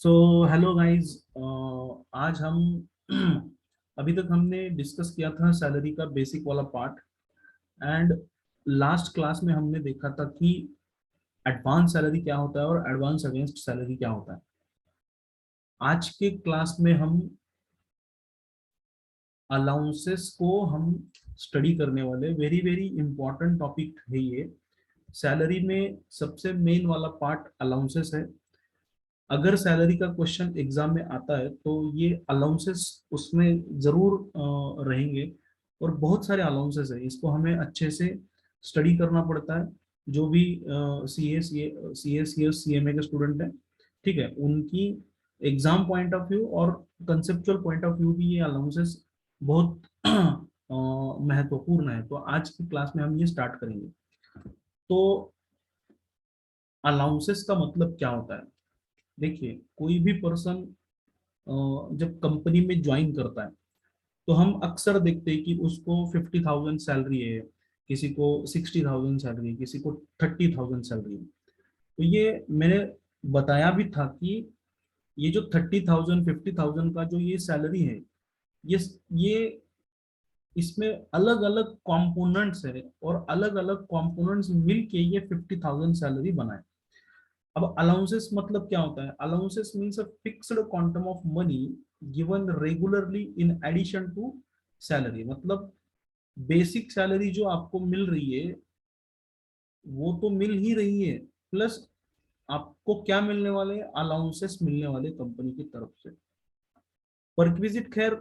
So hello guys. आज हम अभी तक हमने डिस्कस किया था सैलरी का बेसिक वाला पार्ट। एंड लास्ट क्लास में हमने देखा था कि एडवांस सैलरी क्या होता है और एडवांस अगेंस्ट सैलरी क्या होता है। आज के क्लास में हम अलाउंसेस को हम स्टडी करने वाले। वेरी वेरी इंपॉर्टेंट टॉपिक है ये। सैलरी में सबसे मेन वाला पार्ट अलाउंसेस है। अगर सैलरी का क्वेश्चन एग्जाम में आता है तो ये अलाउंसेस उसमें जरूर रहेंगे। और बहुत सारे अलाउंसेस है, इसको हमें अच्छे से स्टडी करना पड़ता है। जो भी C S C M A के स्टूडेंट हैं, ठीक है, उनकी एग्जाम पॉइंट ऑफ व्यू और कंसेप्चुअल पॉइंट ऑफ व्यू भी ये अलाउंसेस बहुत महत्वपूर्ण है। तो आज की क्लास में हम ये स्टार्ट करेंगे। तो अलाउंसेस का मतलब क्या होता है? देखिए, कोई भी पर्सन जब कंपनी में ज्वाइन करता है तो हम अक्सर देखते हैं कि उसको 50,000 सैलरी है, किसी को 60,000 सैलरी है, किसी को 30,000 सैलरी है। तो ये मैंने बताया भी था कि ये जो 30,000 50,000 का जो ये सैलरी है, ये इसमें अलग अलग कंपोनेंट्स है और अलग अलग कंपोनेंट्स मिलके ये 50,000 सैलरी बनाए। अब अलाउंसेस मतलब क्या होता है? Allowances means a fixed quantum of money given regularly in addition to salary. मतलब बेसिक सैलरी जो आपको मिल रही है वो तो मिल ही रही है, प्लस आपको क्या मिलने वाले? अलाउंसेस मिलने वाले कंपनी की तरफ से। परक्विजिट खैर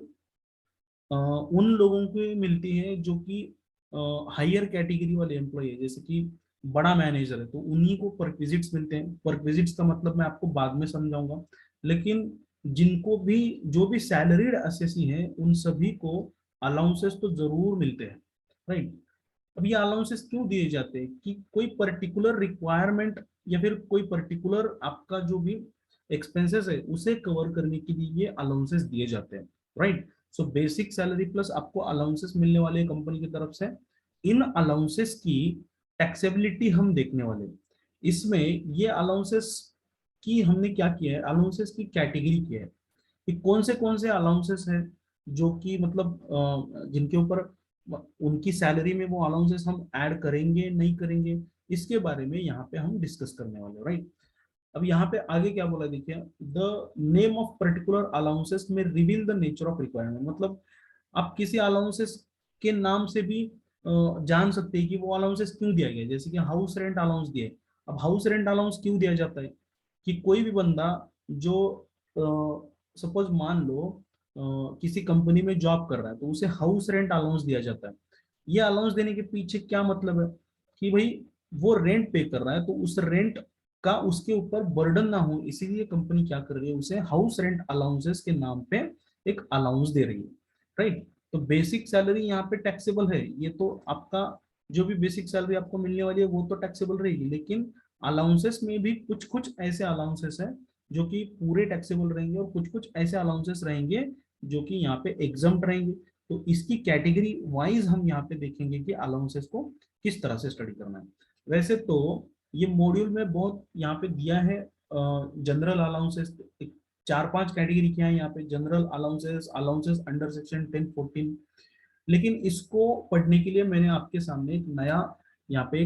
उन लोगों को मिलती है जो कि हायर कैटेगरी वाले एम्प्लॉय है, जैसे कि बड़ा मैनेजर है तो उन्हीं को परक्विजिट्स मिलते हैं। परक्विजिट्स का मतलब मैं आपको बाद में समझाऊंगा। लेकिन जिनको भी, जो भी सैलरीड असेसी हैं, उन सभी को अलाउंसेस तो जरूर मिलते हैं, राइट। अब ये अलाउंसेस क्यों दिए जाते हैं? कि कोई पर्टिकुलर रिक्वायरमेंट या फिर कोई पर्टिकुलर आपका जो भी एक्सपेंसेस है उसे कवर करने के लिए ये अलाउंसेस दिए जाते हैं, right. So basic salary plus आपको अलाउंसेस मिलने वाले हैं कंपनी की तरफ से। इन अलाउंसेस की टैक्सेबिलिटी हम देखने वाले हैं। इसमें ये अलाउंसेस की हमने क्या किया है, अलाउंसेस की कैटेगरी किया है कि कौन से अलाउंसेस हैं जो कि मतलब जिनके ऊपर उनकी सैलरी में वो अलाउंसेस हम ऐड करेंगे नहीं करेंगे, इसके बारे में यहाँ पे हम डिस्कस करने वाले, राइट। अब यहाँ पे आगे क्या बोला देखिए, the name of particular allowances may reveal the nature of requirement. मतलब आप किसी अलाउंसेस के नाम से भी जान सकते हैं कि वो अलाउंसेस क्यों दिया गया। जैसे कि हाउस रेंट अलाउंस दिए। अब हाउस रेंट अलाउंस क्यों दिया जाता है? कि कोई भी बंदा जो सपोज मान लो किसी कंपनी में जॉब कर रहा है तो उसे हाउस रेंट अलाउंस दिया जाता है। ये अलाउंस देने के पीछे क्या मतलब है? कि भाई वो रेंट पे कर रहा है तो उस रेंट का उसके ऊपर बर्डन ना हो, इसीलिए कंपनी क्या कर रही है, उसे हाउस रेंट अलाउंसेस के नाम पे एक अलाउंस दे रही है, राइट। तो बेसिक सैलरी यहाँ पे टैक्सेबल है। ये तो आपका जो भी बेसिक सैलरी आपको मिलने वाली है वो तो टैक्सेबल रहेगी, लेकिन अलाउंसेस में भी कुछ कुछ ऐसे अलाउंसेस है जो कि पूरे टैक्सेबल रहेंगे और कुछ कुछ ऐसे अलाउंसेस रहेंगे जो कि यहाँ पे एग्जम्प्ट रहेंगे। तो इसकी कैटेगरी वाइज हम यहाँ पे देखेंगे कि अलाउंसेस को किस तरह से स्टडी करना है। वैसे तो ये मॉड्यूल में बहुत यहाँ पे दिया है जनरल अलाउंसेस। चार पांच कैटेगरी क्या है यहाँ पे, general allowances, allowances under section 1014। लेकिन इसको पढ़ने के लिए मैंने आपके सामने एक नया यहाँ पे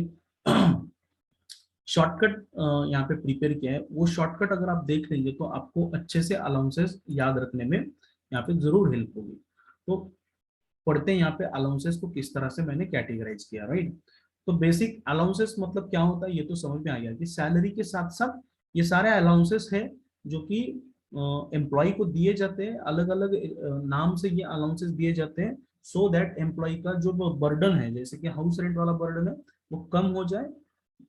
शॉर्टकट यहाँ पे प्रिपेयर किया है। वो शॉर्टकट अगर आप देख लेंगे तो आपको अच्छे से अलाउंसेस याद रखने में यहाँ पे जरूर हेल्प होगी। तो पढ़ते हैं यहाँ पे अलाउंसेस को किस तरह से मैंने कैटेगराइज किया, राइट। तो बेसिक अलाउंसेस मतलब क्या होता है ये तो समझ में आ गया कि सैलरी के साथ साथ ये सारे अलाउंसेस है जो कि एम्प्लॉय को दिए जाते हैं। अलग अलग नाम से ये अलाउंसेस दिए जाते हैं सो दैट एम्प्लॉय का जो बर्डन है, जैसे कि हाउस रेंट वाला बर्डन है, वो कम हो जाए।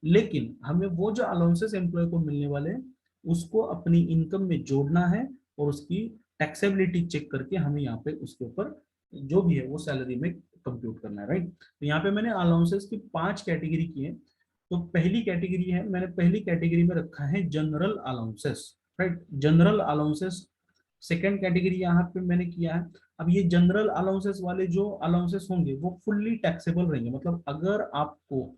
लेकिन हमें वो जो अलाउंसेस एम्प्लॉय को मिलने वाले हैं उसको अपनी इनकम में जोड़ना है और उसकी टैक्सेबिलिटी चेक करके हमें यहाँ पे उसके ऊपर जो भी है वो सैलरी में कंप्यूट करना है, राइट। तो यहाँ पे मैंने अलाउंसेस की पांच कैटेगरी की है। तो पहली कैटेगरी है, मैंने पहली कैटेगरी में रखा है general allowances, right, general allowances. Second category यहाँ पे मैंने किया है। अब ये जनरल अलाउंसेस वाले जो अलाउंसेस होंगे वो फुल्ली टैक्सेबल रहेंगे। मतलब अगर आपको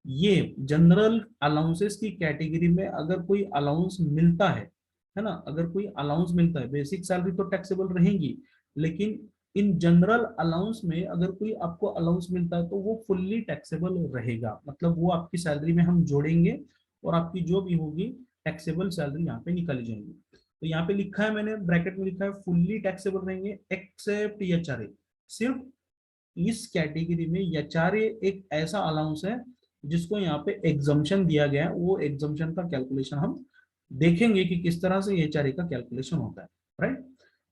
ये जनरल अलाउंसेस की कैटेगरी में अगर कोई अलाउंस मिलता है है ना, अगर कोई अलाउंस मिलता है, बेसिक सैलरी तो टैक्सेबल रहेगी, लेकिन इन जनरल अलाउंस में अगर कोई आपको अलाउंस मिलता है तो वो फुल्ली टैक्सेबल रहेगा, मतलब वो आपकी सैलरी में हम जोड़ेंगे और आपकी जो भी होगी टैक्सेबल सैलरी यहाँ पे निकाली जाएगी। तो यहाँ पे लिखा है, मैंने ब्रैकेट में लिखा है फुल्ली टैक्सेबल रहेंगे एक्सेप्ट एचआरए। सिर्फ इस कैटेगरी में एचआरए एक ऐसा अलाउंस है जिसको यहाँ पे एग्जम्पशन दिया गया है, वो एग्जम्पशन का कैलकुलेशन हम देखेंगे कि किस तरह से एचआरए का कैलकुलेशन होता है, राइट।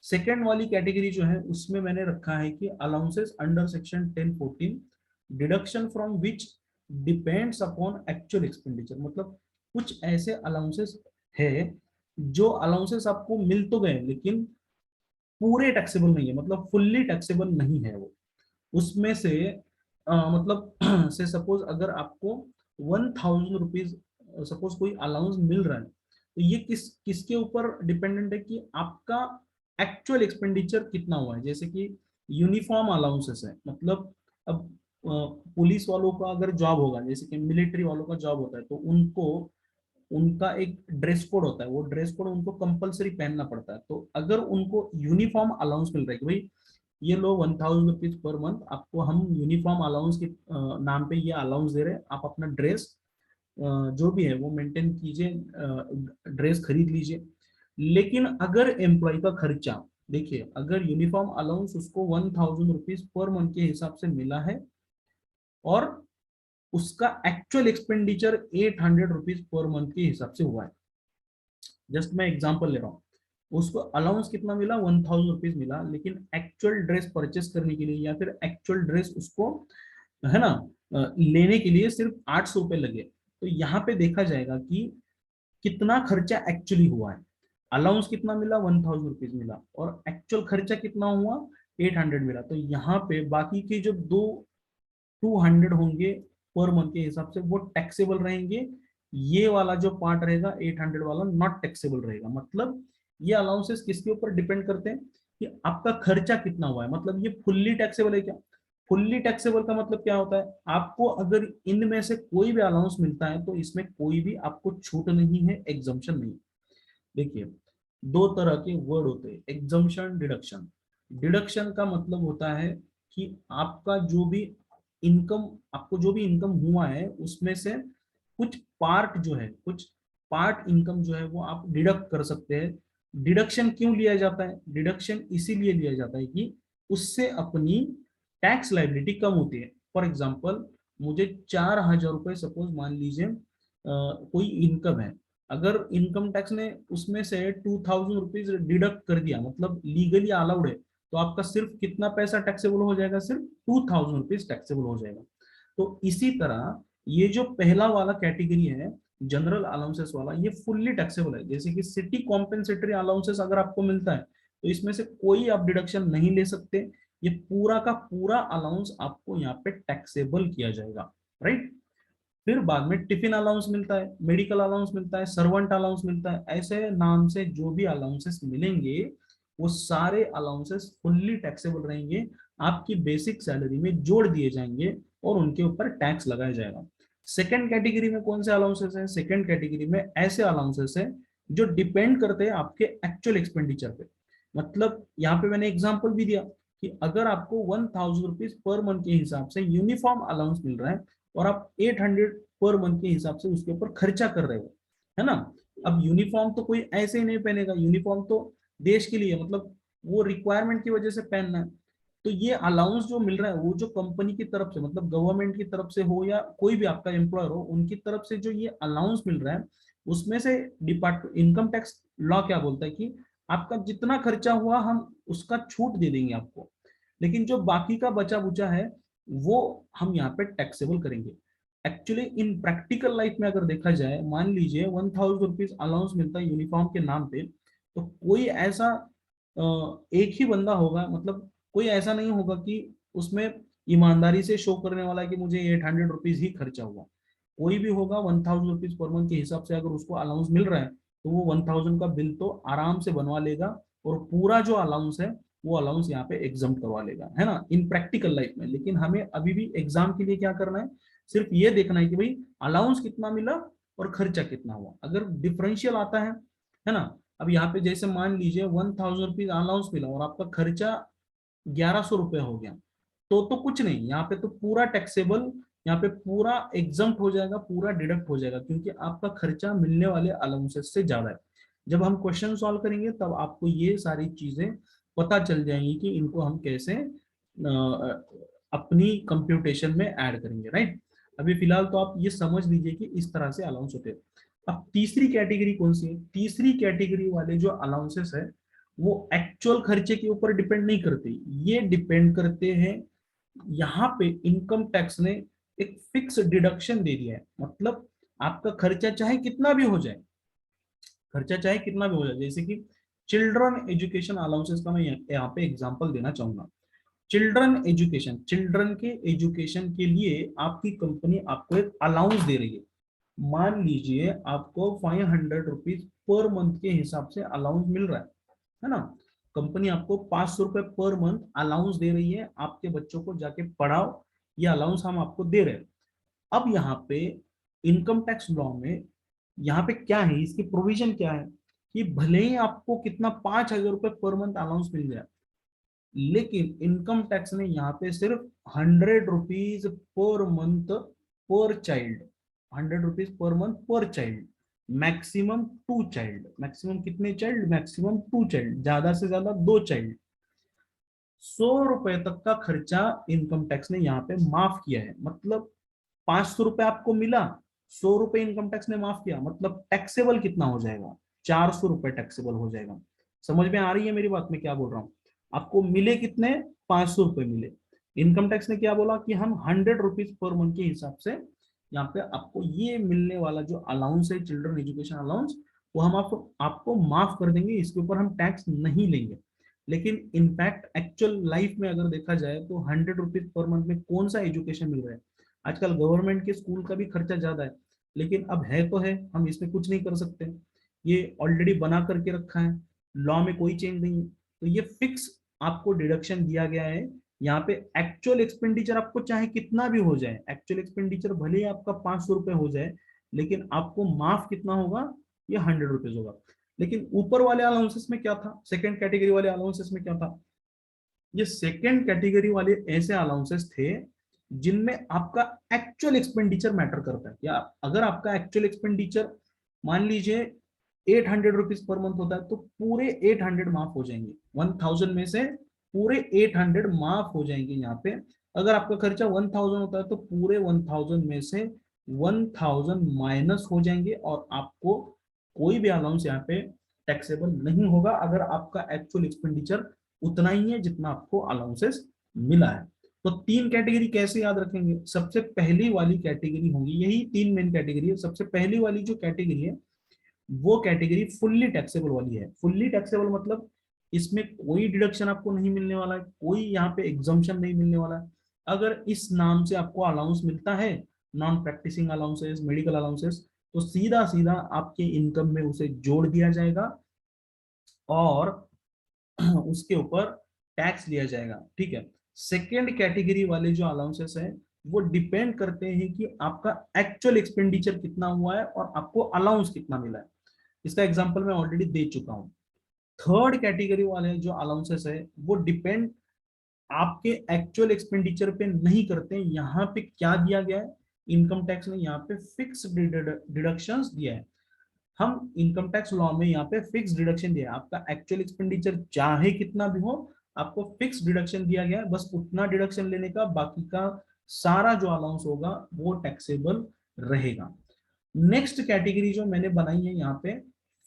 सेकेंड वाली कैटेगरी जो है उसमें मैंने रखा है कि allowances under section 1014 deduction from which depends upon actual expenditure, मतलब कुछ ऐसे अलाउंसेस है जो अलाउंसेस आपको मिल तो गए लेकिन पूरे टैक्सेबल नहीं है, मतलब फुल्ली टैक्सेबल नहीं है वो। उसमें से मतलब से सपोज अगर आपको 1000 रुपीज सपोज कोई अलाउंस मिल रहा है, तो ये किसके ऊपर डिपेंडेंट है कि आपका एक्चुअल एक्सपेंडिचर कितना हुआ है। जैसे कि यूनिफॉर्म अलाउंसेस है, मतलब अब पुलिस वालों का अगर जॉब होगा, जैसे कि मिलिट्री वालों का जॉब होता है, तो उनको उनका एक ड्रेस कोड होता है, वो ड्रेस कोड उनको कंपलसरी पहनना पड़ता है। तो अगर उनको यूनिफॉर्म अलाउंस मिल रहा है कि भाई ये लो 1000 रुपीज पर मंथ आपको हम यूनिफॉर्म अलाउंस के नाम पे ये अलाउंस दे रहे हैं, आप अपना ड्रेस जो भी है वो मेंटेन कीजिए, ड्रेस खरीद लीजिए। लेकिन अगर एम्प्लॉय का खर्चा, देखिए अगर यूनिफॉर्म अलाउंस उसको 1000 रुपीज पर मंथ के हिसाब से मिला है और उसका actual expenditure 800 rupees per month के हिसाब से हुआ है, जस्ट मैं एग्जांपल ले रहा हूँ, उसको अलाउंस कितना मिला 1000 रुपीज मिला, लेकिन एक्चुअल ड्रेस परचेस करने के लिए या फिर एक्चुअल ड्रेस उसको है ना लेने के लिए सिर्फ 800 रुपये लगे। तो यहाँ पे देखा जाएगा कि कितना खर्चा एक्चुअली हुआ है। अलाउंस कितना मिला 1000 रुपीज मिला और एक्चुअल खर्चा कितना हुआ 800 मिला। तो यहाँ पे बाकी के जो दो 200 होंगे पर मंथ के हिसाब से वो टैक्सेबल रहेंगे, ये वाला जो पार्ट रहेगा 800 वाला नॉट टैक्सेबल रहेगा। मतलब ये अलाउंसेस किसके ऊपर डिपेंड करते हैं कि आपका खर्चा कितना हुआ है, मतलब ये फुल्ली टैक्सेबल है क्या। फुल्ली टैक्सेबल का मतलब क्या होता है, आपको अगर इनमें से कोई भी अलाउंस मिलता है तो इसमें कोई भी आपको छूट नहीं है, एग्जम्पशन नहीं। देखिए दो तरह के वर्ड होते हैं, एग्जम्पशन डिडक्शन। डिडक्शन का मतलब होता है कि आपका जो भी इनकम, आपको जो भी इनकम हुआ है उसमें से कुछ पार्ट जो है, कुछ पार्ट इनकम जो है वो आप डिडक्ट कर सकते हैं। डिडक्शन क्यों लिया जाता है, डिडक्शन इसीलिए लिया जाता है कि उससे अपनी टैक्स लाइबिलिटी कम होती है। फॉर एग्जाम्पल मुझे 4000 रुपये सपोज मान लीजिए कोई इनकम है, अगर इनकम टैक्स ने उसमें से 2000 रुपीज डिडक्ट कर दिया, मतलब लीगली अलाउड है, तो आपका सिर्फ कितना पैसा टैक्सेबल हो जाएगा, सिर्फ 2000 रुपीज टैक्सेबल हो जाएगा। तो इसी तरह ये जो पहला वाला कैटेगरी है जनरल अलाउंसेस वाला, ये फुल्ली टैक्सेबल है। जैसे कि सिटी कॉम्पेंसेटरी अलाउंसेस अगर आपको मिलता है तो इसमें से कोई आप डिडक्शन नहीं ले सकते, ये पूरा का पूरा अलाउंस आपको यहाँ पे टैक्सेबल किया जाएगा, राइट। फिर बाद में टिफिन अलाउंस मिलता है, मेडिकल अलाउंस मिलता है, सर्वेंट अलाउंस मिलता है, ऐसे नाम से जो भी अलाउंसेस मिलेंगे वो सारे अलाउंसेस फुल्ली टैक्सेबल रहेंगे, आपकी बेसिक सैलरी में जोड़ दिए जाएंगे और उनके ऊपर टैक्स लगाया जाएगा। सेकेंड कैटेगरी में कौन से अलाउंसेस है, सेकेंड कैटेगरी में ऐसे अलाउंसेस है जो डिपेंड करते हैं आपके एक्चुअल एक्सपेंडिचर पे। मतलब यहाँ पे मैंने एग्जांपल भी दिया कि अगर आपको 1000 रुपीज पर मंथ के हिसाब से यूनिफॉर्म अलाउंस मिल रहा है और आप 800 पर मंथ के हिसाब से उसके ऊपर खर्चा कर रहे हो, है ना। अब यूनिफॉर्म तो कोई ऐसे ही नहीं पहनेगा, यूनिफॉर्म तो देश के लिए, मतलब वो रिक्वायरमेंट की वजह से पहनना है। तो ये अलाउंस जो मिल रहा है वो जो कंपनी की तरफ से, मतलब गवर्नमेंट की तरफ से हो या कोई भी आपका एम्प्लॉयर हो, उनकी तरफ से जो ये अलाउंस मिल रहा है उसमें से डिपार्टमेंट इनकम टैक्स लॉ क्या बोलता है कि आपका जितना खर्चा हुआ हम उसका छूट दे देंगे आपको, लेकिन जो बाकी का बचा बुचा है वो हम यहाँ पे टैक्सेबल करेंगे। एक्चुअली इन प्रैक्टिकल लाइफ में अगर देखा जाए, मान लीजिए 1000 रुपीज अलाउंस मिलता है यूनिफॉर्म के नाम पे, तो कोई ऐसा एक ही बंदा होगा, मतलब कोई ऐसा नहीं होगा कि उसमें ईमानदारी से शो करने वाला है कि मुझे 800 रुपीज ही खर्चा हुआ। कोई भी होगा 1000 रुपीज पर मंथ के हिसाब से अगर उसको अलाउंस मिल रहा है तो वो 1000 का बिल तो आराम से बनवा लेगा और पूरा जो अलाउंस है वो अलाउंस यहाँ पे एग्जाम करवा लेगा, है ना, इन प्रैक्टिकल लाइफ में। लेकिन हमें अभी भी एग्जाम के लिए क्या करना है, सिर्फ ये देखना है कि भाई अलाउंस कितना मिला और खर्चा कितना हुआ। अगर डिफरेंशियल आता है ना, अब यहाँ पे जैसे मान लीजिए 1000 रुपीज अलाउंस मिला और आपका खर्चा 1100 रुपये हो गया, तो कुछ नहीं, यहाँ पे तो पूरा टैक्सेबल, यहाँ पे पूरा एग्जम्प्ट हो जाएगा, पूरा डिडक्ट हो जाएगा, क्योंकि आपका खर्चा मिलने वाले अलाउंसेस से ज्यादा है। जब हम क्वेश्चन सॉल्व करेंगे तब आपको ये सारी चीजें पता चल जाएंगी कि इनको हम कैसे अपनी कंप्यूटेशन में ऐड करेंगे, राइट। अभी फिलहाल तो आप ये समझ लीजिए कि इस तरह से अलाउंस होते हैं। अब तीसरी कैटेगरी कौन सी है? तीसरी कैटेगरी वाले जो अलाउंसेस है वो एक्चुअल खर्चे के ऊपर डिपेंड नहीं करते, ये डिपेंड करते हैं, यहाँ पे इनकम टैक्स ने एक फिक्स डिडक्शन दे दिया है। मतलब आपका खर्चा चाहे कितना भी हो जाए, खर्चा चाहे कितना भी हो जाए, जैसे कि चिल्ड्रन एजुकेशन अलाउंसेस का मैं यहाँ पे एग्जांपल देना चाहूंगा। चिल्ड्रन एजुकेशन, चिल्ड्रन के एजुकेशन के लिए आपकी कंपनी आपको एक अलाउंस दे रही है। मान लीजिए आपको 500 रुपीज पर मंथ के हिसाब से अलाउंस मिल रहा है ना। कंपनी आपको 500 रुपए पर मंथ अलाउंस दे रही है, आपके बच्चों को जाके पढ़ाओ, ये अलाउंस हम आपको दे रहे हैं। अब यहाँ पे इनकम टैक्स लॉ में यहाँ पे क्या है, इसकी प्रोविजन क्या है कि भले ही आपको कितना 5000 रुपए पर मंथ अलाउंस मिल जाए, लेकिन इनकम टैक्स ने यहाँ पे सिर्फ 100 रुपीज पर मंथ पर चाइल्ड, 100 रुपीज पर मंथ पर चाइल्ड, मैक्सिमम 2 चाइल्ड, मैक्सिमम कितने चाइल्ड, मैक्सिमम 2 चाइल्ड, ज्यादा से ज्यादा 2 चाइल्ड, 100 रुपए तक का खर्चा इनकम टैक्स ने यहाँ पे माफ किया है। मतलब 500 रुपए आपको मिला, 100 रुपए इनकम टैक्स ने माफ किया, मतलब टैक्सेबल कितना हो जाएगा, 400 रुपए टैक्सेबल हो जाएगा। समझ में आ रही है मेरी बात, में क्या बोल रहा हूँ? आपको मिले कितने, 500 रुपए मिले, इनकम टैक्स ने क्या बोला कि हम 100 रुपीज पर मंथ के हिसाब से यहाँ पे आपको ये मिलने वाला जो अलाउंस है, चिल्ड्रन एजुकेशन अलाउंस, वो हम आपको माफ कर देंगे, इसके ऊपर हम टैक्स नहीं लेंगे। लेकिन इनफैक्ट एक्चुअल लाइफ में अगर देखा जाए तो 100 रुपीज पर मंथ में कौन सा एजुकेशन मिल रहा है? आजकल गवर्नमेंट के स्कूल का भी खर्चा ज्यादा है, लेकिन अब है तो है, हम इसमें कुछ नहीं कर सकते, ये ऑलरेडी बना करके रखा है, लॉ में कोई चेंज नहीं है। तो ये फिक्स आपको डिडक्शन दिया गया है। यहाँ पे एक्चुअल एक्सपेंडिचर आपको चाहे कितना भी हो जाए, एक्चुअल एक्सपेंडिचर भले ही आपका 500 रुपए हो जाए, लेकिन आपको माफ कितना होगा, ये 100 रुपीज होगा। लेकिन ऊपर वाले अलाउंसेस में क्या था, सेकंड कैटेगरी वाले अलाउंसेस में क्या था? ये सेकंड कैटेगरी वाले ऐसे अलाउंसेस थे जिनमें आपका एक्चुअल एक्सपेंडिचर मैटर करता है। या अगर आपका एक्चुअल एक्सपेंडिचर मान लीजिए 800 रुपीज पर मंथ होता है, तो पूरे 800 माफ हो जाएंगे, 1000 में से पूरे 800 माफ हो जाएंगे यहाँ पे। अगर आपका खर्चा 1000 होता है तो पूरे 1000 में से 1000 माइनस हो जाएंगे, और आपको कोई भी अलाउंस यहाँ पे टैक्सेबल नहीं होगा, अगर आपका एक्चुअल एक्सपेंडिचर उतना ही है जितना आपको अलाउंसेस मिला है। तो तीन कैटेगरी कैसे याद रखेंगे? सबसे पहली वाली कैटेगरी होगी, यही तीन मेन कैटेगरी है। सबसे पहली वाली जो कैटेगरी है वो कैटेगरी फुल्ली टैक्सेबल वाली है। फुल्ली टैक्सेबल मतलब इसमें कोई डिडक्शन आपको नहीं मिलने वाला है, कोई यहाँ पे एग्जम्पशन नहीं मिलने वाला है। अगर इस नाम से आपको अलाउंस मिलता है, non practising allowances, medical allowances, तो सीधा सीधा आपके इनकम में उसे जोड़ दिया जाएगा और उसके ऊपर टैक्स लिया जाएगा, ठीक है। सेकेंड कैटेगरी वाले जो अलाउंसेस है वो डिपेंड करते हैं कि आपका एक्चुअल एक्सपेंडिचर कितना हुआ है और आपको अलाउंस कितना मिला है। इसका एग्जांपल मैं ऑलरेडी दे चुका हूं। थर्ड कैटेगरी वाले जो अलाउंसेस है वो डिपेंड आपके एक्चुअल एक्सपेंडिचर पे नहीं करते। यहाँ पे क्या दिया गया है, इनकम टैक्स ने यहाँ पे फिक्स डिडक्शंस दिया है। हम इनकम टैक्स लॉ में यहाँ पे फिक्स डिडक्शन दिया है, आपका एक्चुअल एक्सपेंडिचर चाहे कितना भी हो, आपको फिक्स डिडक्शन दिया गया है, बस उतना डिडक्शन लेने का, बाकी का सारा जो अलाउंस होगा वो टैक्सेबल रहेगा। नेक्स्ट कैटेगरी जो मैंने बनाई है यहाँ पे,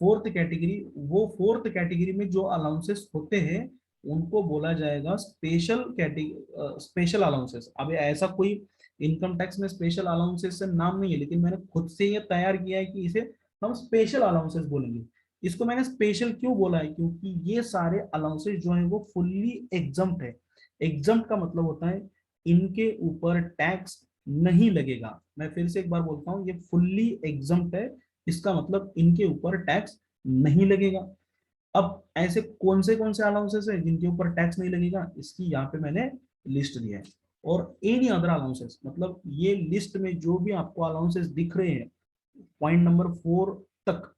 फोर्थ कैटेगरी, वो फोर्थ कैटेगरी में जो अलाउंसेस होते हैं उनको बोला जाएगा स्पेशल कैटेगरी, स्पेशल अलाउंसेस। अब ऐसा कोई इनकम टैक्स में स्पेशल अलाउंसेस से नाम नहीं है, लेकिन मैंने खुद से ये तैयार किया है कि इसे हम स्पेशल अलाउंसेस बोलेंगे। इसको मैंने स्पेशल क्यों बोला है, क्योंकि ये सारे अलाउंसेस जो है वो फुल्ली एग्जम्प्ट है। एग्जम्प्ट का मतलब होता है इनके ऊपर टैक्स नहीं लगेगा। मैं फिर से एक बार बोलता हूँ, ये फुल्ली एग्जम्प्ट है, इसका मतलब इनके ऊपर टैक्स नहीं लगेगा। अब ऐसे कौन से अलाउंसेस है जिनके ऊपर टैक्स नहीं लगेगा, इसकी यहाँ पे मैंने लिस्ट दिया है। और एनी अदर अलाउंसेस, मतलब ये लिस्ट में जो भी आपको अलाउंसेस दिख रहे हैं पॉइंट नंबर 4 तक,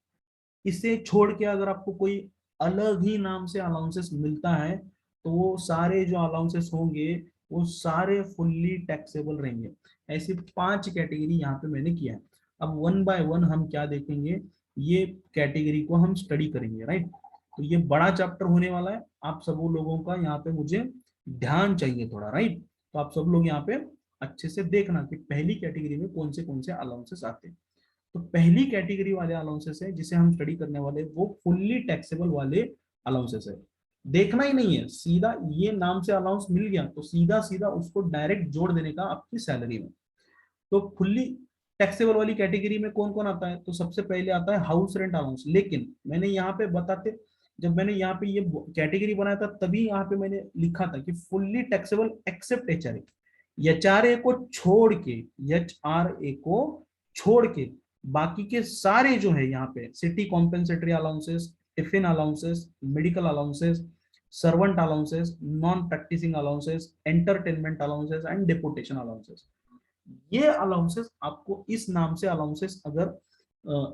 इसे छोड़ के अगर आपको कोई अलग ही नाम से अलाउंसेस मिलता है तो वो सारे जो अलाउंसेस होंगे वो सारे फुल्ली टैक्सेबल रहेंगे। ऐसी 5 कैटेगरी यहाँ पे मैंने किया है। अब वन बाय वन हम क्या देखेंगे, ये कैटेगरी को हम स्टडी करेंगे, राइट। तो ये बड़ा चैप्टर होने वाला है, आप सब लोगों का यहाँ पे मुझे ध्यान चाहिए थोड़ा, राइट। तो आप सब लोग यहाँ पे अच्छे से देखना कि पहली कैटेगरी में कौन से अलाउंसेस आते हैं। तो पहली कैटेगरी वाले अलाउंसेस है जिसे हम स्टडी करने वाले वो फुल्ली टैक्सेबल वाले अलाउंसेस है। देखना ही नहीं है, सीधा ये नाम से अलाउंस मिल गया तो सीधा सीधा उसको डायरेक्ट जोड़ देने का आपकी सैलरी में। तो फुल्ली टैक्सेबल वाली कैटेगरी में कौन कौन आता है, तो सबसे पहले आता है हाउस रेंट अलाउंस। लेकिन मैंने यहाँ पे बताते, जब मैंने यहाँ पे ये कैटेगरी बनाया था तभी यहाँ पे मैंने लिखा था कि fully taxable except HRA. HRA को छोड़ के, एचआरए को छोड़ के बाकी के सारे जो है यहाँ पे city compensatory allowances, tiffin allowances, medical allowances, servant allowances, non practising allowances, entertainment allowances and deputation allowances, ये अलाउंसेस आपको इस नाम से अलाउंसेस अगर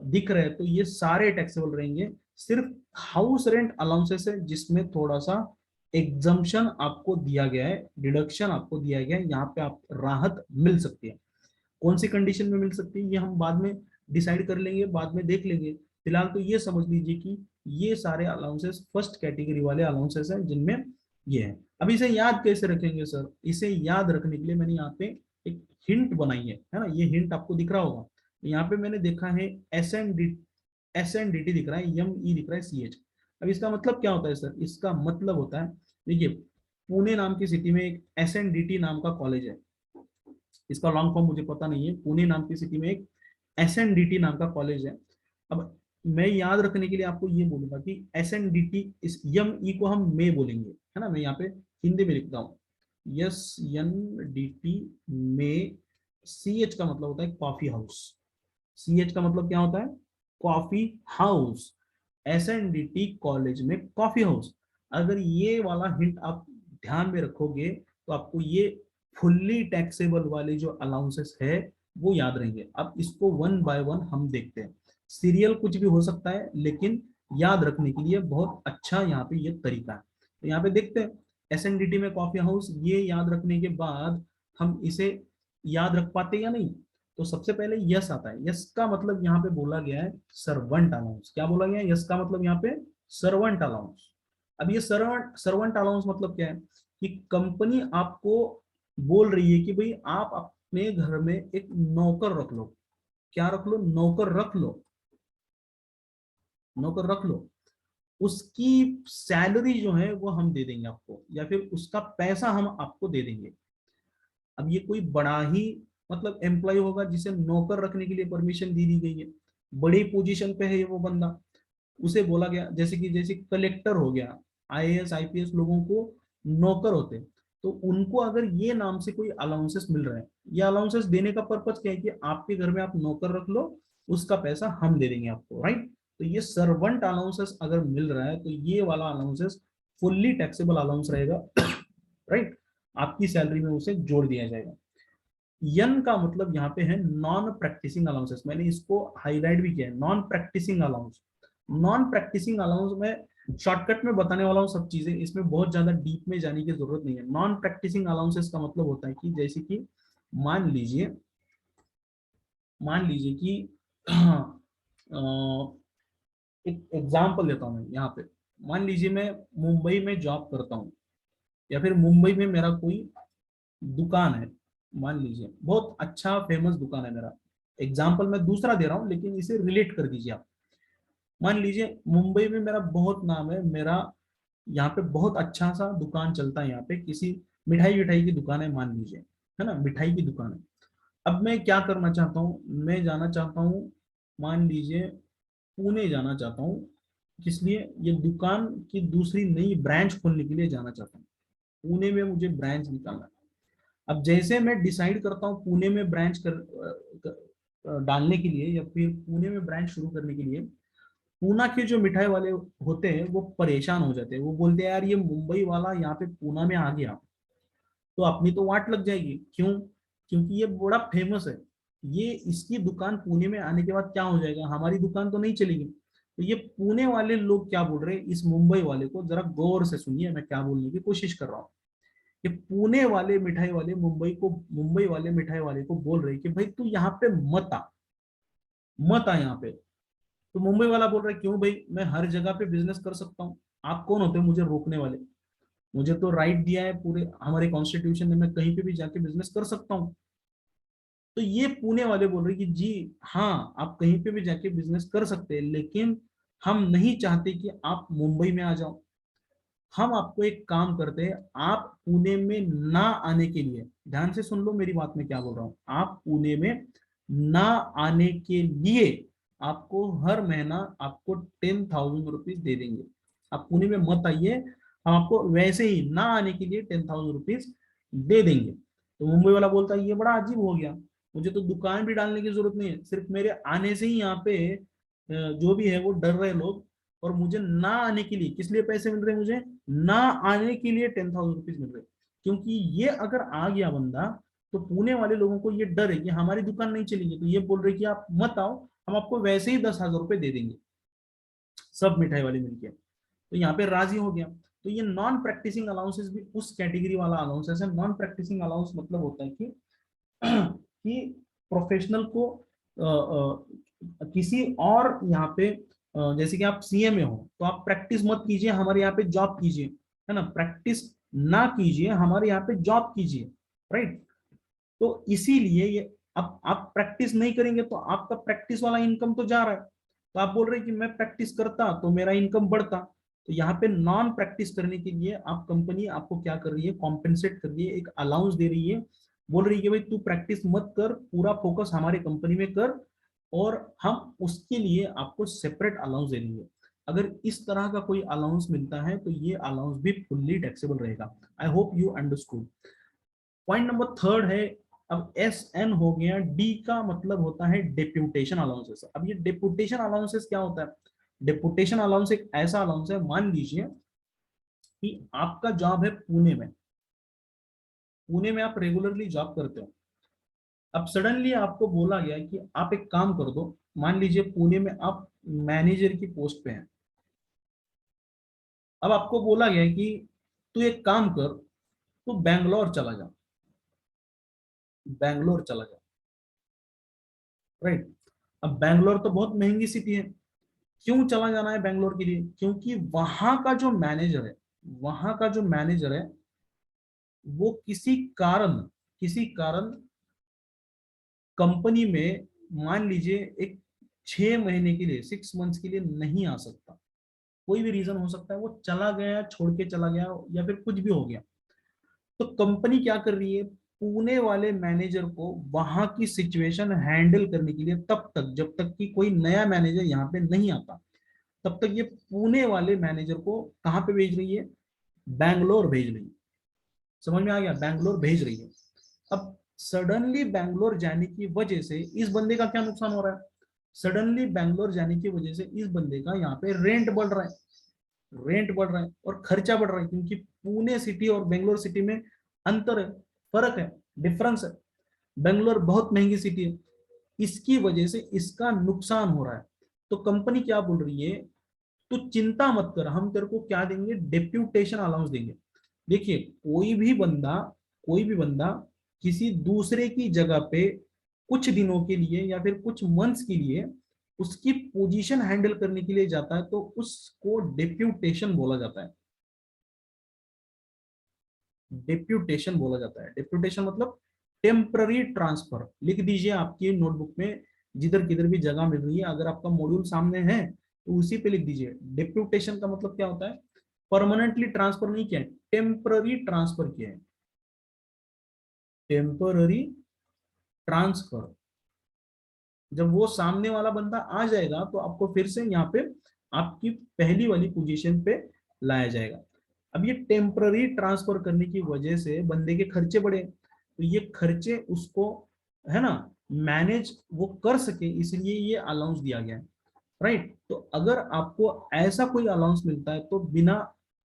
दिख रहे हैं तो ये सारे टैक्सेबल रहेंगे। सिर्फ हाउस रेंट अलाउंसेस है जिसमें थोड़ा सा एग्जम्पशन आपको दिया गया है, डिडक्शन आपको दिया गया है, यहाँ पे आप राहत मिल सकती है। कौन सी कंडीशन में मिल सकती है ये हम बाद में डिसाइड कर लेंगे, बाद में देख लेंगे। फिलहाल तो ये समझ लीजिए कि ये सारे अलाउंसेस फर्स्ट कैटेगरी वाले अलाउंसेस हैं जिनमें ये है। अब इसे याद कैसे रखेंगे सर, इसे याद रखने के लिए मैंने यहाँ पे एक हिंट बनाई है ना, ये हिंट आपको दिख रहा होगा। यहाँ पे मैंने देखा है SNDT दिख रहा है, ME दिख रहा है, CH। अब इसका मतलब क्या होता है सर, इसका मतलब होता है, देखिए पुणे नाम की सिटी में एक SNDT नाम का कॉलेज है, इसका लॉन्ग फॉर्म मुझे पता नहीं है। पुणे नाम की सिटी में एक SNDT नाम का कॉलेज है। अब मैं याद रखने के लिए आपको ये बोलूंगा कि SNDT, इस ME को हम मे बोलेंगे, है ना। मैं यहाँ पे हिंदी में लिखता हूँ, SNDT मे। CH का मतलब होता है कॉफी हाउस। CH का मतलब क्या होता है, कॉफी हाउस। SNDT कॉलेज में कॉफी हाउस। अगर ये वाला हिंट आप ध्यान में रखोगे तो आपको ये फुल्ली टैक्सेबल वाले जो अलाउंसेस है वो याद रहेंगे। अब इसको वन बाय वन हम देखते हैं। सीरियल कुछ भी हो सकता है लेकिन याद रखने के लिए बहुत अच्छा यहाँ पे ये तरीका है। तो यहाँ पे देखते हैं SNDT में कॉफी हाउस, ये याद रखने के बाद हम इसे याद रख पाते या नहीं। तो सबसे पहले यस आता है, यस का मतलब यहाँ पे बोला गया है सर्वेंट अलाउंस। क्या बोला गया है, यस का मतलब यहाँ पे सर्वेंट अलाउंस। अब ये सर्वेंट अलाउंस मतलब क्या है कि कंपनी आपको बोल रही है कि भाई आप अपने घर में एक नौकर रख लो। क्या रख लो, नौकर रख लो, नौकर रख लो। उसकी सैलरी जो है वो हम दे देंगे आपको, या फिर उसका पैसा हम आपको दे देंगे। अब ये कोई बड़ा ही मतलब एम्प्लॉय होगा जिसे नौकर रखने के लिए परमिशन दी गई है, बड़ी पोजीशन पे है वो बंदा। उसे बोला गया जैसे कलेक्टर हो गया, IAS IPS लोगों को नौकर होते, तो उनको अगर ये नाम से कोई अलाउंसेस मिल रहा है, ये अलाउंसेस देने का पर्पज क्या है कि आपके घर में आप नौकर रख लो, उसका पैसा हम दे देंगे आपको, राइट। तो ये सर्वेंट अलाउंसेस अगर मिल रहा है तो ये वाला अलाउंसेस फुल्ली टैक्सेबल अलाउंस रहेगा, राइट। आपकी सैलरी में उसे जोड़ दिया जाएगा। यन का मतलब यहाँ पे है नॉन प्रैक्टिसिंग अलाउंसेस, मैंने इसको हाईलाइट भी किया है, non practising allowance. Non practising allowance में शॉर्टकट में बताने वाला हूँ सब चीजें, इसमें बहुत ज्यादा डीप में जाने की जरूरत नहीं है। नॉन प्रैक्टिसिंग अलाउंसेस का मतलब होता है कि जैसे कि मान लीजिए, मान लीजिए कि एक एग्जाम्पल देता हूँ मैं यहाँ पे। मान लीजिए मैं मुंबई में जॉब करता हूँ, या फिर मुंबई में मेरा कोई दुकान है, मान लीजिए बहुत अच्छा फेमस दुकान है मेरा। एग्जाम्पल मैं दूसरा दे रहा हूँ लेकिन इसे रिलेट कर दीजिए आप। मान लीजिए मुंबई में मेरा बहुत नाम है, मेरा यहाँ पे बहुत अच्छा सा दुकान चलता है, यहाँ पे किसी मिठाई विठाई की दुकान है मान लीजिए, है ना, मिठाई की दुकान है। अब मैं क्या करना चाहता हूँ, मैं जाना चाहता हूँ, मान लीजिए पुणे जाना चाहता हूँ, किस लिए, ये दुकान की दूसरी नई ब्रांच खोलने के लिए जाना चाहता हूँ। पुणे में मुझे ब्रांच निकालना है। अब जैसे मैं डिसाइड करता हूँ पुणे में ब्रांच डालने के लिए या फिर पुणे में ब्रांच शुरू करने के लिए, पूना के जो मिठाई वाले होते हैं वो परेशान हो जाते हैं, वो बोलते हैं यार ये मुंबई वाला यहाँ पे पूना में आ गया तो अपनी तो वाट लग जाएगी। क्यों, क्योंकि ये बड़ा फेमस है, ये इसकी दुकान पुणे में आने के बाद क्या हो जाएगा, हमारी दुकान तो नहीं चलेगी। तो ये पुणे वाले लोग क्या बोल रहे हैं, इस मुंबई वाले को जरा गौर से सुनिए, मैं क्या बोलने की कोशिश कर रहा हूँ। ये पुणे वाले मिठाई वाले मुंबई वाले मिठाई वाले को बोल रहे हैं कि भाई तू यहाँ पे मत आ, मत आ यहाँ पे। तो मुंबई वाला बोल रहा है क्यों भाई, मैं हर जगह पे बिजनेस कर सकता हूँ, आप कौन होते हैं मुझे रोकने वाले, मुझे तो राइट दिया है पूरे हमारे कॉन्स्टिट्यूशन ने, मैं कहीं पे भी जाके बिजनेस कर सकता हूँ। तो ये पुणे वाले बोल रहे कि जी हाँ, आप कहीं पे भी जाके बिजनेस कर सकते हैं, लेकिन हम नहीं चाहते कि आप मुंबई में आ जाओ। हम आपको एक काम करते हैं, आप पुणे में ना आने के लिए, ध्यान से सुन लो मेरी बात में क्या बोल रहा हूं, आप पुणे में ना आने के लिए आपको हर महीना आपको 10,000 रुपीज दे देंगे। आप पुणे में मत आइए, हम आपको वैसे ही ना आने के लिए 10,000 रुपीज दे देंगे। तो मुंबई वाला बोलता है ये बड़ा अजीब हो गया, मुझे तो दुकान भी डालने की जरूरत नहीं है, सिर्फ मेरे आने से ही यहाँ पे जो भी है वो डर रहे लोग, और मुझे ना आने के लिए किस लिए पैसे मिल रहे हैं, मुझे ना आने के लिए 10,000 रुपीज मिल रहे हैं। क्योंकि ये अगर आ गया बंदा, तो पुणे वाले लोगों को ये डर है कि हमारी दुकान नहीं चलेगी, तो ये बोल रहे कि आप मत आओ, हम आपको वैसे ही 10,000 रुपए दे देंगे, सब मिठाई वाले मिलके। तो यहाँ पे राजी हो गया। तो ये नॉन प्रैक्टिसिंग अलाउंसेस भी उस कैटेगरी वाला अलाउंसेस है। नॉन प्रैक्टिसिंग अलाउंस मतलब होता है कि प्रोफेशनल को किसी और यहाँ पे जैसे कि आप सीए में हो तो आप प्रैक्टिस मत कीजिए, हमारे यहाँ पे जॉब कीजिए, है ना, प्रैक्टिस ना कीजिए, हमारे यहाँ पे जॉब कीजिए, राइट। तो इसीलिए ये, अब आप प्रैक्टिस नहीं करेंगे तो आपका प्रैक्टिस वाला इनकम तो जा रहा है। तो आप बोल रहे हैं कि मैं प्रैक्टिस करता तो मेरा इनकम बढ़ता। तो यहाँ पे नॉन प्रैक्टिस करने के लिए आप, कंपनी आपको क्या कर रही है, कॉम्पेंसेट कर रही है, एक अलाउंस दे रही है, बोल रही है कि भाई तू प्रैक्टिस मत कर, पूरा फोकस हमारे कंपनी में कर, और हम उसके लिए आपको सेपरेट अलाउंस दे देंगे। अगर इस तरह का कोई अलाउंस मिलता है तो ये अलाउंस भी फुल्ली टैक्सेबल रहेगा। I hope you understood. Point number third है, अब एस एन हो गया, डी का मतलब होता है डेप्यूटेशन अलाउंसेस। अब ये डेप्यूटेशन अलाउंसेस क्या होता है, डेप्यूटेशन अलाउंस एक ऐसा अलाउंस है, मान लीजिए कि आपका जॉब है पुणे में, पुणे में आप रेगुलरली जॉब करते हो। अब सडनली आपको बोला गया कि आप एक काम कर दो, मान लीजिए पुणे में आप मैनेजर की पोस्ट पे हैं। अब आपको बोला गया कि तू एक काम कर, तू बैंगलोर चला जा, बैंगलोर चला जा, राइट। अब बैंगलोर तो बहुत महंगी सिटी है, क्यों चला जाना है बैंगलोर के लिए, क्योंकि वहां का जो मैनेजर है, वहां का जो मैनेजर है वो किसी कारण कंपनी में, मान लीजिए एक 6 महीने के लिए, 6 मंथ्स के लिए नहीं आ सकता, कोई भी रीजन हो सकता है, वो चला गया, छोड़ के चला गया, या फिर कुछ भी हो गया। तो कंपनी क्या कर रही है, पुणे वाले मैनेजर को वहां की सिचुएशन हैंडल करने के लिए, तब तक जब तक कि कोई नया मैनेजर यहाँ पे नहीं आता, तब तक ये पुणे वाले मैनेजर को कहाँ पे भेज रही है, बैंगलोर भेज रही है। समझ में आ गया, बैंगलोर भेज रही है। अब सडनली बैंगलोर जाने की वजह से इस बंदे का क्या नुकसान हो रहा है, सडनली बैंगलोर जाने की वजह से इस बंदे का यहाँ पे रेंट बढ़ रहा है, रेंट बढ़ रहा है और खर्चा बढ़ रहा है, क्योंकि पुणे सिटी और बेंगलोर सिटी में अंतर है, फर्क है, डिफरेंस है। बेंगलोर बहुत महंगी सिटी है, इसकी वजह से इसका नुकसान हो रहा है। तो कंपनी क्या बोल रही है, तो चिंता मत कर, हम तेरे को क्या देंगे, डेप्यूटेशन अलाउंस देंगे। देखिए कोई भी बंदा किसी दूसरे की जगह पे कुछ दिनों के लिए या फिर कुछ मंथ्स के लिए उसकी पोजीशन हैंडल करने के लिए जाता है, तो उसको डेप्यूटेशन बोला जाता है। डेप्यूटेशन बोला जाता है, डेप्यूटेशन मतलब टेम्पररी ट्रांसफर। लिख दीजिए आपकी नोटबुक में, जिधर किधर भी जगह मिल रही है, अगर आपका मॉड्यूल सामने है तो उसी पे लिख दीजिए। डेप्यूटेशन का मतलब क्या होता है, परमानेंटली ट्रांसफर नहीं किया है, टेम्पररी ट्रांसफर किया है, टेम्पररी ट्रांसफर। जब वो सामने वाला बंदा आ जाएगा तो आपको फिर से यहाँ पे आपकी पहली वाली पोजीशन पे लाया जाएगा। अब ये टेम्पररी ट्रांसफर करने की वजह से बंदे के खर्चे बढ़े, तो ये खर्चे उसको, है ना, मैनेज वो कर सके, इसलिए ये अलाउंस दिया गया है, राइट। तो अगर आपको ऐसा कोई अलाउंस मिलता है तो बिना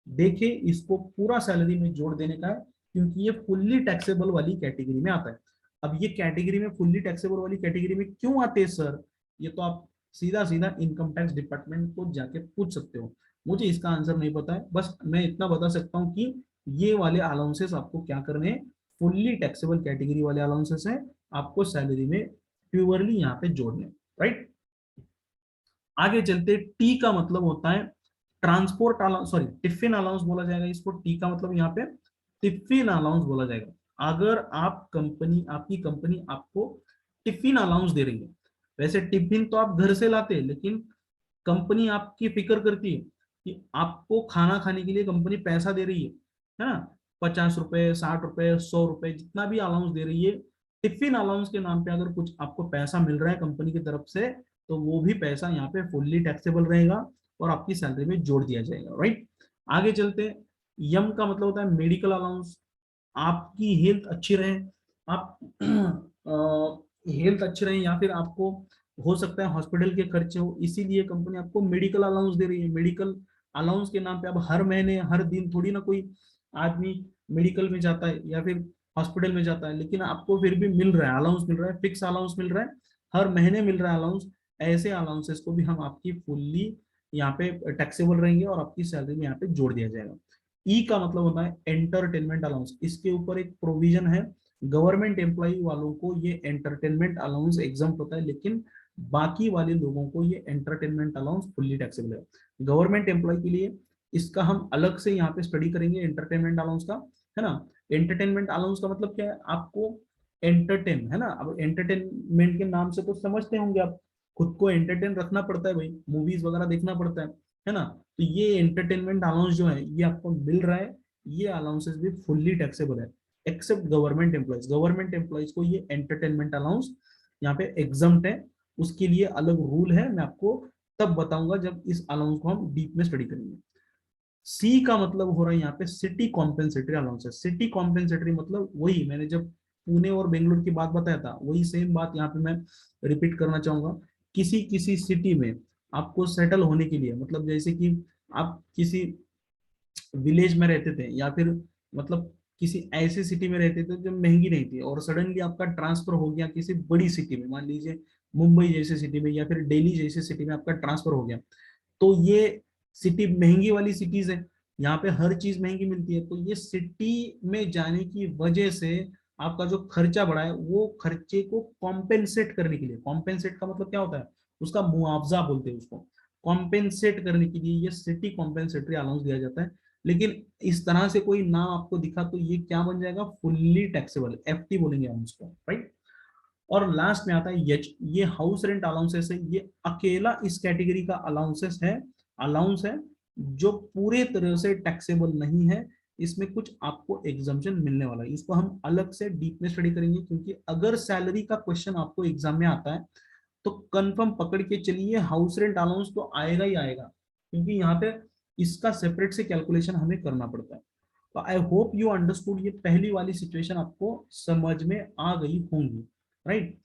देखे इसको पूरा सैलरी में जोड़ देने का है, क्योंकि ये फुल्ली टैक्सेबल वाली कैटेगरी में आता है। अब ये कैटेगरी में, फुल्ली टैक्सेबल वाली कैटेगरी में क्यों आते हैं सर, ये तो आप सीधा सीधा इनकम टैक्स डिपार्टमेंट को जाके पूछ सकते हो। मुझे इसका आंसर नहीं पता है, बस मैं इतना बता सकता हूँ कि ये वाले अलाउंसेस आपको क्या करने हैं, फुल्ली टैक्सेबल कैटेगरी वाले अलाउंसेस हैं, आपको सैलरी में प्योरली यहाँ पे जोड़ने, राइट। आगे चलते, टी का मतलब होता है transport allowance, sorry tiffin allowance बोला जाएगा इसको। टी का मतलब यहाँ पे टिफिन अलाउंस बोला जाएगा। अगर आप कंपनी, आपकी कंपनी आपको टिफिन अलाउंस दे रही है, वैसे टिफिन तो आप घर से लाते हैं, लेकिन कंपनी आपकी फिक्र करती है कि आपको खाना खाने के लिए कंपनी पैसा दे रही है ना, 50 रुपए, 60 रुपए, 100 रुपए, जितना भी अलाउंस दे रही है, टिफिन अलाउंस के नाम पे अगर कुछ आपको पैसा मिल रहा है कंपनी की तरफ से, तो वो भी पैसा यहाँ पे फुल्ली टैक्सेबल रहेगा और आपकी सैलरी में जोड़ दिया जाएगा, राइट। आगे चलते हैं, यम का मतलब होता है मेडिकल अलाउंस। आपकी हेल्थ अच्छी रहे, आप हेल्थ अच्छी रहे, या फिर आपको हो सकता है हॉस्पिटल के खर्चे हो, इसीलिए कंपनी आपको मेडिकल अलाउंस दे रही है। मेडिकल अलाउंस के नाम पे अब हर महीने हर दिन थोड़ी ना कोई आदमी मेडिकल में जाता है या फिर हॉस्पिटल में जाता है, लेकिन आपको फिर भी मिल रहा है, अलाउंस मिल रहा है, फिक्स अलाउंस मिल रहा है, हर महीने मिल रहा है अलाउंस। ऐसे अलाउंसेस को भी हम आपकी फुल्ली यहाँ पे टैक्सेबल रहेंगे और आपकी सैलरी में यहाँ पे जोड़ दिया जाएगा। ई का मतलब होता है एंटरटेनमेंट अलाउंस। इसके ऊपर एक प्रोविजन है, गवर्नमेंट एम्प्लॉई वालों को ये एंटरटेनमेंट अलाउंस एग्जाम होता है, लेकिन बाकी वाले लोगों को ये एंटरटेनमेंट अलाउंस फुल्ली टैक्सेबल है। गवर्नमेंट एम्प्लॉय के लिए इसका हम अलग से यहाँ पे स्टडी करेंगे एंटरटेनमेंट अलाउंस का, है ना। एंटरटेनमेंट अलाउंस का मतलब क्या है, आपको एंटरटेन, है ना, अब एंटरटेनमेंट के नाम से तो समझते होंगे आप, खुद को एंटरटेन रखना पड़ता है भाई, मूवीज वगैरह देखना पड़ता है ना। तो ये एंटरटेनमेंट अलाउंस जो है ये आपको मिल रहा है, ये अलाउंसेस भी फुल्ली टैक्सेबल है, except government employees. Government employees को ये एंटरटेनमेंट अलाउंस यहाँ पे एग्जम्प्ट है, उसके लिए अलग रूल है, मैं आपको तब बताऊंगा जब इस अलाउंस को हम डीप में स्टडी करेंगे। सी का मतलब हो रहा है यहाँ पे city compensatory allowances. City compensatory मतलब वही मैंने जब पुणे और बेंगलुरु की बात बताया था, वही सेम बात यहाँ पे मैं रिपीट करना चाहूंगा। किसी किसी सिटी में आपको सेटल होने के लिए, मतलब जैसे कि आप किसी विलेज में रहते थे या फिर मतलब किसी ऐसी सिटी में रहते थे जो महंगी नहीं थी, और सडनली आपका ट्रांसफर हो गया किसी बड़ी सिटी में, मान लीजिए मुंबई जैसी सिटी में या फिर दिल्ली जैसी सिटी में आपका ट्रांसफर हो गया, तो ये सिटी महंगी वाली सिटीज है, यहाँ पे हर चीज महंगी मिलती है, तो ये सिटी में जाने की वजह से आपका जो खर्चा बढ़ा है, वो खर्चे को कॉम्पेंसेट करने के लिए, कॉम्पेंसेट का मतलब क्या होता है, उसका मुआवजा बोलते हैं उसको, कॉम्पेंसेट करने के लिए ये सिटी कॉम्पेंसेटरी अलाउंस दिया जाता है। लेकिन इस तरह से कोई नाम आपको दिखा तो ये क्या बन जाएगा, फुल्ली टैक्सेबल, एफटी बोलेंगे हम उसको, राइट। और लास्ट में आता है ये हाउस रेंट अलाउंसेस है, ये अकेला इस कैटेगरी का अलाउंसेस है, अलाउंस है जो पूरे तरह से टैक्सेबल नहीं है, इसमें कुछ आपको एग्जाम्पशन मिलने वाला है, इसको हम अलग से डीप में स्टडी करेंगे, क्योंकि अगर सैलरी का क्वेश्चन आपको एग्जाम में आता है तो कंफर्म पकड़ के चलिए हाउस रेंट अलाउंस तो आएगा ही आएगा, क्योंकि यहाँ पे इसका सेपरेट से कैलकुलेशन हमें करना पड़ता है। तो आई होप यू अंडरस्टूड, ये पहली वाली सिचुएशन आपको समझ में आ गई होंगी, राइट।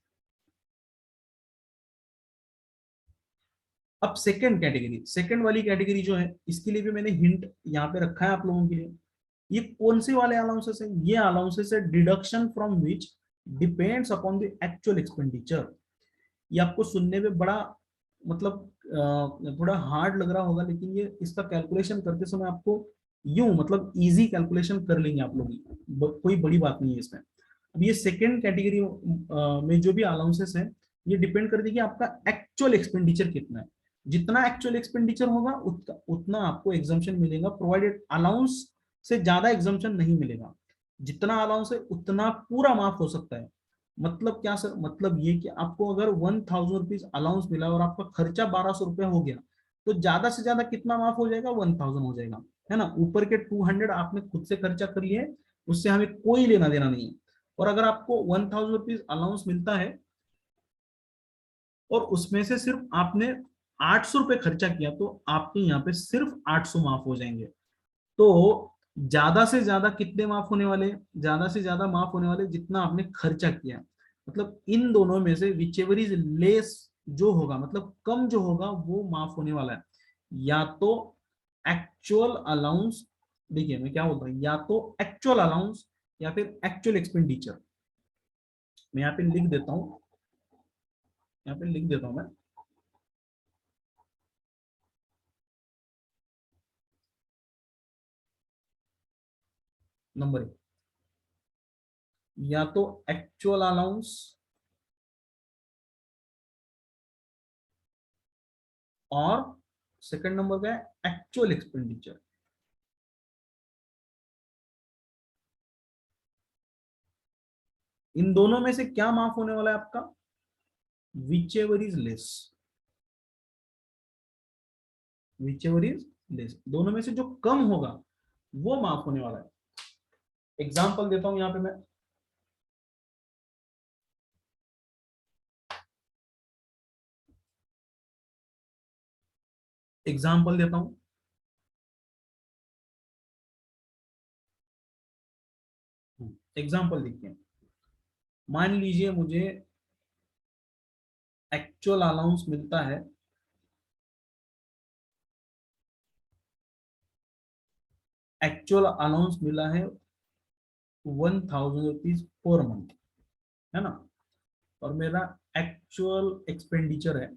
अब सेकंड कैटेगरी, सेकंड वाली कैटेगरी जो है, इसके लिए भी मैंने हिंट यहाँ पे रखा है आप लोगों के लिए। ये कौन से वाले अलाउंसेस है, ये अलाउंसेस है deduction from which depends upon the actual expenditure. ये आपको सुनने में बड़ा मतलब थोड़ा हार्ड लग रहा होगा, लेकिन ये इसका कैलकुलेशन करते समय आपको यूं मतलब इजी कैलकुलेशन कर लेंगे आप लोग, कोई बड़ी बात नहीं है इसमें। अब ये सेकेंड कैटेगरी में जो भी अलाउंसेस है, ये डिपेंड करती है कि आपका एक्चुअल एक्सपेंडिचर कितना है, जितना एक्चुअल एक्सपेंडिचर होगा उतना आपको एग्जाम्पशन मिलेगा, प्रोवाइडेड अलाउंस से ज्यादा एग्जाम्पशन नहीं मिलेगा, जितना अलाउंस है उतना पूरा माफ हो सकता है। मतलब क्या सर, मतलब ये कि आपको अगर 1000 रुपीज अलाउंस मिला और आपका खर्चा 1200 रुपया हो गया, तो ज्यादा से ज्यादा कितना माफ हो जाएगा, 1000 हो जाएगा, है ना। ऊपर के 200 आपने खुद से खर्चा कर लिए, उससे हमें कोई लेना देना नहीं है। और अगर आपको 1000 रुपीज अलाउंस मिलता है और उसमें से सिर्फ आपने 800 रुपये खर्चा किया, तो आपके यहाँ पे सिर्फ 800 माफ हो जाएंगे। तो ज्यादा से ज्यादा कितने माफ होने वाले, ज्यादा से ज्यादा माफ होने वाले जितना आपने खर्चा किया, मतलब इन दोनों में से विच एवर इज लेस जो होगा, मतलब कम जो होगा वो माफ होने वाला है। या तो एक्चुअल अलाउंस, देखिए मैं क्या बोलता हूँ, या तो एक्चुअल अलाउंस या फिर एक्चुअल एक्सपेंडिचर। मैं यहाँ पे लिख देता हूँ, यहाँ पे लिख देता हूँ मैं, नंबर एक, या तो एक्चुअल अलाउंस और सेकंड नंबर का है एक्चुअल एक्सपेंडिचर। इन दोनों में से क्या माफ होने वाला है आपका? Which ever is less, which ever is less, दोनों में से जो कम होगा वो माफ होने वाला है। एग्जाम्पल देता हूं यहां पे मैं, एग्जाम्पल देता हूं। एग्जाम्पल देखिए, मान लीजिए मुझे एक्चुअल अलाउंस मिलता है, एक्चुअल अलाउंस मिला है 1000 रुपीज पर मंथ, है ना, और मेरा एक्चुअल एक्सपेंडिचर है,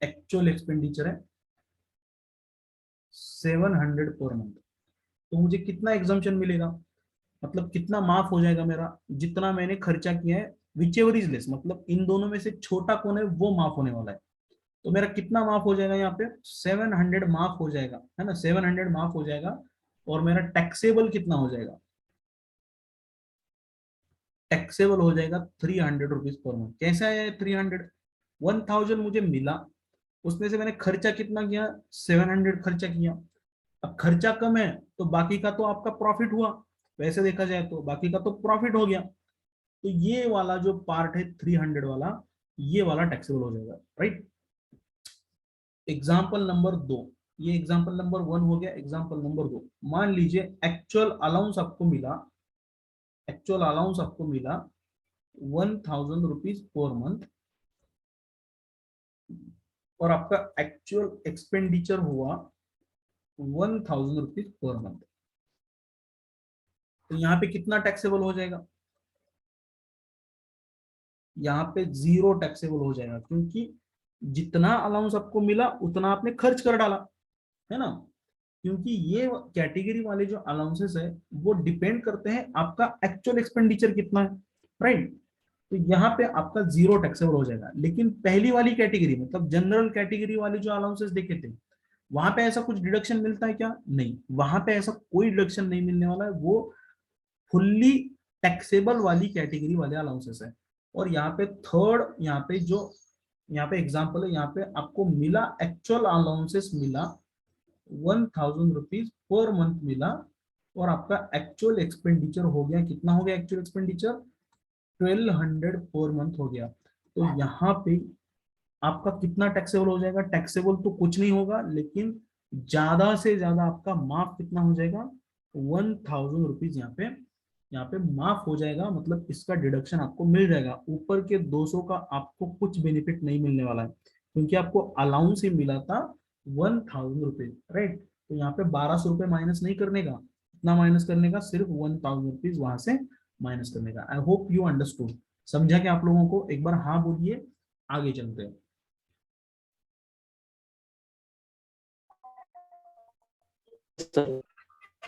एक्चुअल एक्सपेंडिचर है 700 पर मंथ। तो मुझे कितना एग्जाम्पशन मिलेगा, मतलब कितना माफ हो जाएगा मेरा, जितना मैंने खर्चा किया है, विच एवर इज लेस, मतलब इन दोनों में से छोटा कौन है वो माफ होने वाला है। तो मेरा कितना माफ हो जाएगा यहाँ पे, 700 माफ हो जाएगा, है ना, 700 माफ हो जाएगा। और मेरा टैक्सेबल कितना हो जाएगा, टैक्सेबल हो जाएगा 300 रुपीज पर मंथ। कैसे आया है 300? 1000 मुझे मिला, उसमें से मैंने खर्चा कितना किया, 700 खर्चा किया। अब खर्चा कम है तो बाकी का तो आपका प्रॉफिट हुआ, वैसे देखा जाए तो बाकी का तो प्रॉफिट हो गया। तो ये वाला जो पार्ट है 300 वाला, ये वाला टैक्सेबल हो जाएगा, राइट। एग्जाम्पल नंबर दो, ये एग्जाम्पल नंबर वन हो गया। एग्जाम्पल नंबर दो, मान लीजिए एक्चुअल अलाउंस आपको मिला, एक्चुअल अलाउंस आपको मिला 1000 रुपीज पर मंथ, और आपका एक्चुअल एक्सपेंडिचर हुआ 1000 रुपीज पर मंथ। तो यहाँ पे कितना टैक्सेबल हो जाएगा, यहाँ पे जीरो टैक्सेबल हो जाएगा, क्योंकि जितना अलाउंस आपको मिला उतना आपने खर्च कर डाला, है ना। क्योंकि ये कैटेगरी वाले जो अलाउंसेस है वो डिपेंड करते हैं आपका एक्चुअल एक्सपेंडिचर कितना है, राइट। तो यहाँ पे आपका जीरो टैक्सेबल हो जाएगा। लेकिन पहली वाली कैटेगरी, मतलब जनरल कैटेगरी वाले जो अलाउंसेस देखे थे, वहां पे ऐसा कुछ डिडक्शन मिलता है क्या? नहीं, वहां पे ऐसा कोई डिडक्शन नहीं मिलने वाला है, वो फुल्ली टैक्सेबल वाली कैटेगरी वाले अलाउंसेस है। और यहाँ पे थर्ड, यहाँ पे जो यहाँ पे एग्जाम्पल है, यहाँ पे आपको मिला एक्चुअल अलाउंसेस मिला 1000 रुपीज पर मंथ मिला, और आपका एक्चुअल एक्सपेंडिचर हो गया, कितना हो गया एक्चुअल एक्सपेंडिचर, 1200 पर मंथ हो गया। तो यहाँ पे आपका कितना टैक्सेबल हो जाएगा, टैक्सेबल तो कुछ नहीं होगा, लेकिन ज्यादा से ज्यादा आपका माफ कितना हो जाएगा, 1000 रुपीज यहाँ पे माफ हो जाएगा। मतलब इसका डिडक्शन आपको मिल जाएगा, ऊपर के 200 का आपको कुछ बेनिफिट नहीं मिलने वाला है, क्योंकि आपको अलाउंस ही मिला था 1000 रुपीज, राइट। तो यहाँ पे 1200 रुपये माइनस नहीं करने का, कितना माइनस करने का, सिर्फ 1000 रुपीज वहां से माइनस करने का। आई होप यू अंडरस्टूड, समझा क्या आप लोगों को? एक बार हाँ बोलिए, आगे चलते हैं। सर